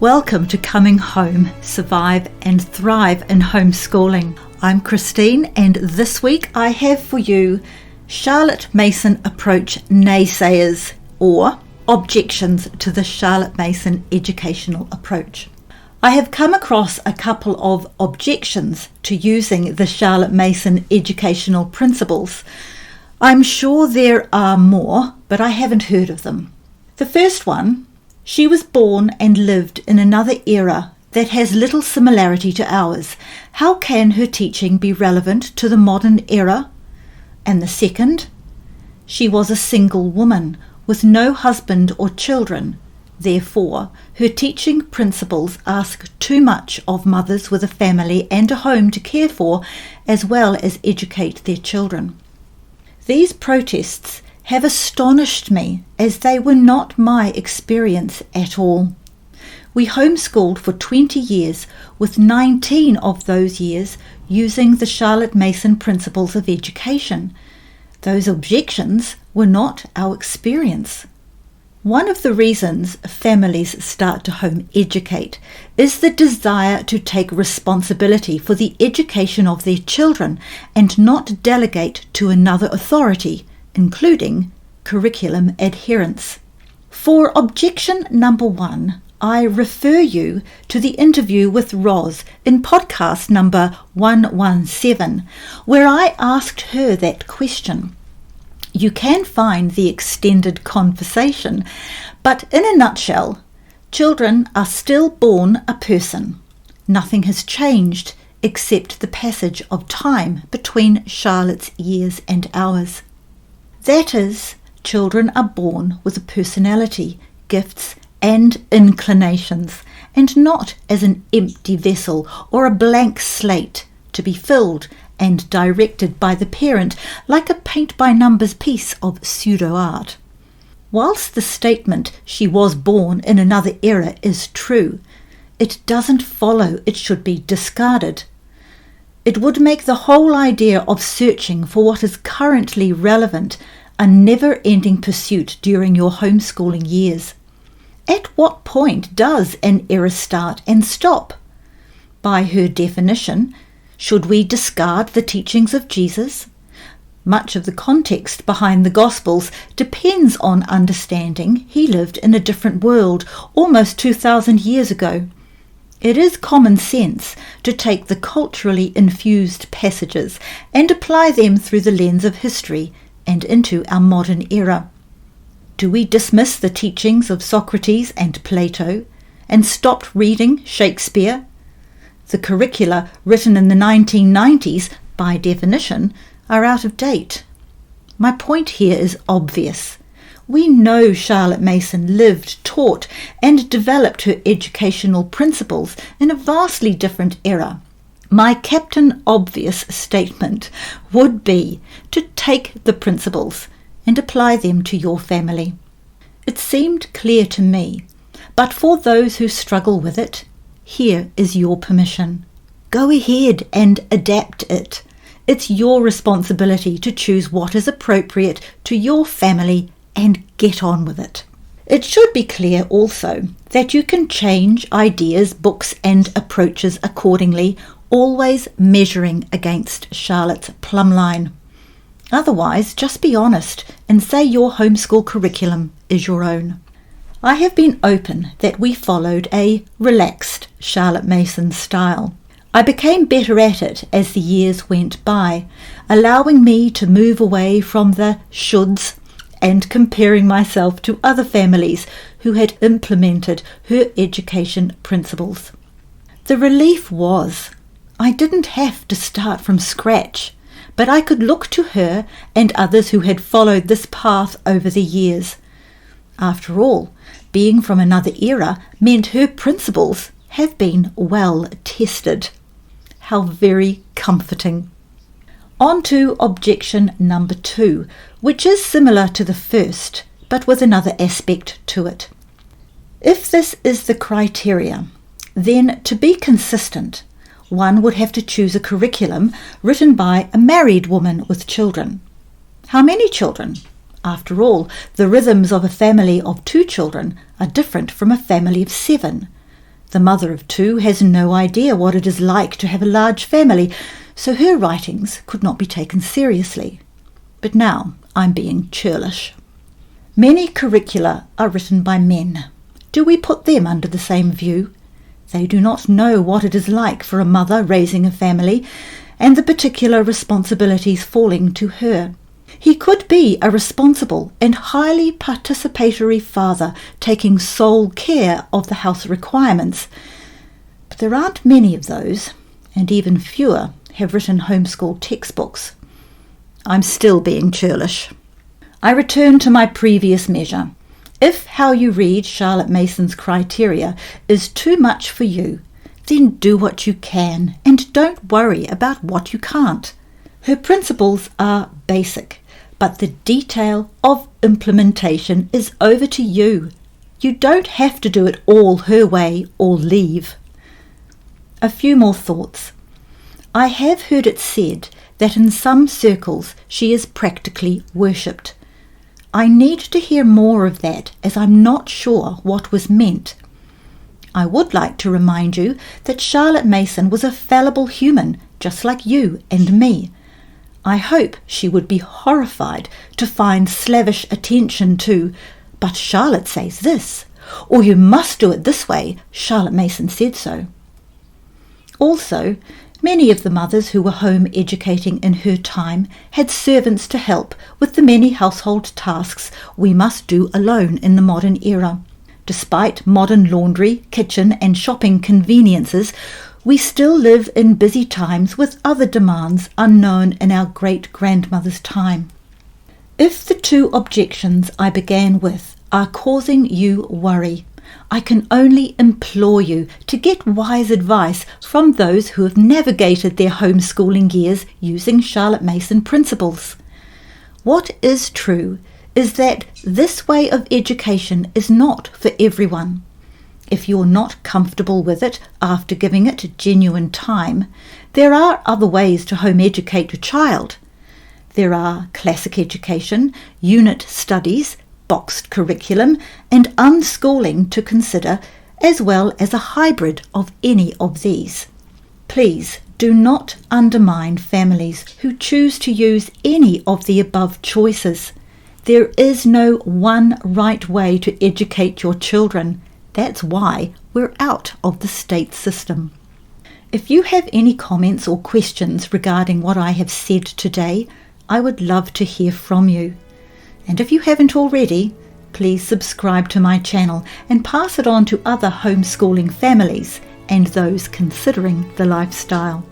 Welcome to Coming Home, Survive and Thrive in Homeschooling. I'm Christine, and this week I have for you Charlotte Mason Approach Naysayers, or Objections to the Charlotte Mason Educational Approach. I have come across a couple of objections to using the Charlotte Mason educational principles. I'm sure there are more, but I haven't heard of them. The first one: she was born and lived in another era that has little similarity to ours. How can her teaching be relevant to the modern era? And the second: she was a single woman with no husband or children. Therefore, her teaching principles ask too much of mothers with a family and a home to care for, as well as educate their children. These protests have astonished me, as they were not my experience at all. We homeschooled for 20 years, with 19 of those years using the Charlotte Mason principles of education. Those objections were not our experience. One of the reasons families start to home educate is the desire to take responsibility for the education of their children and not delegate to another authority, including curriculum adherence. For objection number 1, I refer you to the interview with Roz in podcast number 117, where I asked her that question. You can find the extended conversation, but in a nutshell, children are still born a person. Nothing has changed except the passage of time between Charlotte's years and ours. That is, children are born with a personality, gifts, and inclinations, and not as an empty vessel or a blank slate to be filled and directed by the parent like a paint-by-numbers piece of pseudo-art. Whilst the statement "she was born in another era" is true, it doesn't follow it should be discarded. It would make the whole idea of searching for what is currently relevant a never-ending pursuit during your homeschooling years. At what point does an era start and stop? By her definition, should we discard the teachings of Jesus? Much of the context behind the Gospels depends on understanding he lived in a different world almost 2,000 years ago. It is common sense to take the culturally infused passages and apply them through the lens of history and into our modern era. Do we dismiss the teachings of Socrates and Plato and stop reading Shakespeare? The curricula written in the 1990s, by definition, are out of date. My point here is obvious. We know Charlotte Mason lived, taught, and developed her educational principles in a vastly different era. My Captain Obvious statement would be to take the principles and apply them to your family. It seemed clear to me, but for those who struggle with it, here is your permission. Go ahead and adapt it. It's your responsibility to choose what is appropriate to your family and get on with it. It should be clear also that you can change ideas, books, and approaches accordingly, always measuring against Charlotte's plumb line. Otherwise, just be honest and say your homeschool curriculum is your own. I have been open that we followed a relaxed Charlotte Mason style. I became better at it as the years went by, allowing me to move away from the shoulds and comparing myself to other families who had implemented her education principles. The relief was I didn't have to start from scratch, but I could look to her and others who had followed this path over the years. After all, being from another era meant her principles have been well tested. How very comforting. On to objection number 2, which is similar to the first, but with another aspect to it. If this is the criteria, then to be consistent, one would have to choose a curriculum written by a married woman with children. How many children? After all, the rhythms of a family of 2 children are different from a family of 7. The mother of two has no idea what it is like to have a large family, so her writings could not be taken seriously. But now I'm being churlish. Many curricula are written by men. Do we put them under the same view? They do not know what it is like for a mother raising a family and the particular responsibilities falling to her. He could be a responsible and highly participatory father taking sole care of the house requirements. But there aren't many of those, and even fewer have written homeschool textbooks. I'm still being churlish. I return to my previous measure. If how you read Charlotte Mason's criteria is too much for you, then do what you can and don't worry about what you can't. Her principles are basic, but the detail of implementation is over to you. You don't have to do it all her way or leave. A few more thoughts. I have heard it said that in some circles she is practically worshipped. I need to hear more of that, as I'm not sure what was meant. I would like to remind you that Charlotte Mason was a fallible human, just like you and me. I hope she would be horrified to find slavish attention to, but Charlotte says this, or you must do it this way, Charlotte Mason said so. Also, many of the mothers who were home educating in her time had servants to help with the many household tasks we must do alone in the modern era. Despite modern laundry, kitchen and shopping conveniences, we still live in busy times with other demands unknown in our great-grandmother's time. If the two objections I began with are causing you worry, I can only implore you to get wise advice from those who have navigated their homeschooling years using Charlotte Mason principles. What is true is that this way of education is not for everyone. If you're not comfortable with it after giving it genuine time, there are other ways to home educate your child. There are classic education, unit studies, boxed curriculum and unschooling to consider, as well as a hybrid of any of these. Please do not undermine families who choose to use any of the above choices. There is no one right way to educate your children. That's why we're out of the state system. If you have any comments or questions regarding what I have said today, I would love to hear from you. And if you haven't already, please subscribe to my channel and pass it on to other homeschooling families and those considering the lifestyle.